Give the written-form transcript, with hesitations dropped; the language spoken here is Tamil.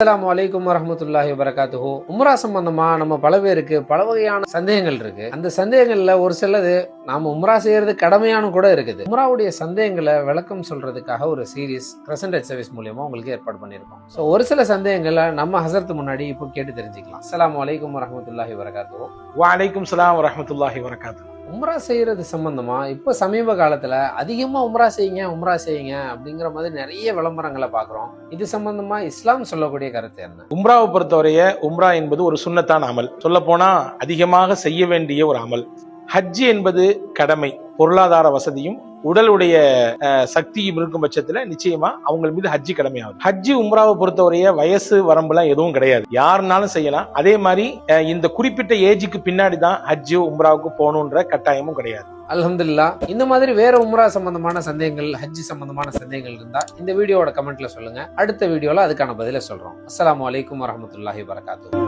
அஸ்ஸலாமு அலைக்கும் வரஹ்மத்துல்லாஹி வபரகாத்துஹு. உம்ரா சம்பந்தமா நம்ம பல பேருக்கு பல வகையான சந்தேகங்கள் இருக்கு. அந்த சந்தேகங்கள்ல ஒரு சிலது நாம உம்ரா செய்யறது கடமையானு கூட இருக்குது. உம்ராவுடைய சந்தேகங்களை விளக்கம் சொல்றதுக்காக ஒரு சீரிஸ் கிரசன்ட் சர்வீஸ் மூலியமா உங்களுக்கு ஏற்பாடு பண்ணியிருக்கோம். ஸோ ஒரு சில சந்தேகங்களை நம்ம ஹசரத் முன்னாடி இப்போ கேட்டு தெரிஞ்சுக்கலாம். அஸ்ஸலாமு அலைக்கும் வரஹ்மத்துல்லாஹி வபரகாத்துஹு. வலைக்கும் சலாம் வரஹ்மத்துல்லாஹி வரகாத்து. உம்ரா செய்யறது சம்பந்தமா இப்ப சமீப காலத்துல அதிகமா உம்ரா செய்யுங்க அப்படிங்கிற மாதிரி நிறைய விளம்பரங்களை பாக்குறோம். இது சம்பந்தமா இஸ்லாம் சொல்லக்கூடிய கருத்து என்ன? உம்ராவை பொறுத்தவரைய உம்ரா என்பது ஒரு சுன்னத்தான அமல். சொல்ல போனா அதிகமாக செய்ய வேண்டிய ஒரு அமல். ஹஜ் என்பது கடமை. பொருளாதார வசதியும் உடலுடைய சக்தியும் இருக்கும் பட்சத்துல நிச்சயமா அவங்க மீது ஹஜ்ஜி கடமையாகும். ஹஜ்ஜி உம்ராவை பொறுத்தவரைய வயசு வரம்புலாம் எதுவும் கிடையாது, யாருனாலும் செய்யலாம். அதே மாதிரி இந்த குறிப்பிட்ட ஏஜுக்கு பின்னாடி தான் ஹஜ்ஜி உம்ராவுக்கு போகணுன்ற கட்டாயமும் கிடையாது. அல்ஹம்துலில்லாஹ். இந்த மாதிரி வேற உம்ரா சம்பந்தமான சந்தேகங்கள், ஹஜ் சம்பந்தமான சந்தேகங்கள் இருந்தா இந்த வீடியோவோட கமெண்ட்ல சொல்லுங்க. அடுத்த வீடியோல அதுக்கான பதில சொல்றோம். அஸ்ஸலாமு அலைக்கும் வரஹ்மத்துல்லாஹி வபரகாத்துஹு.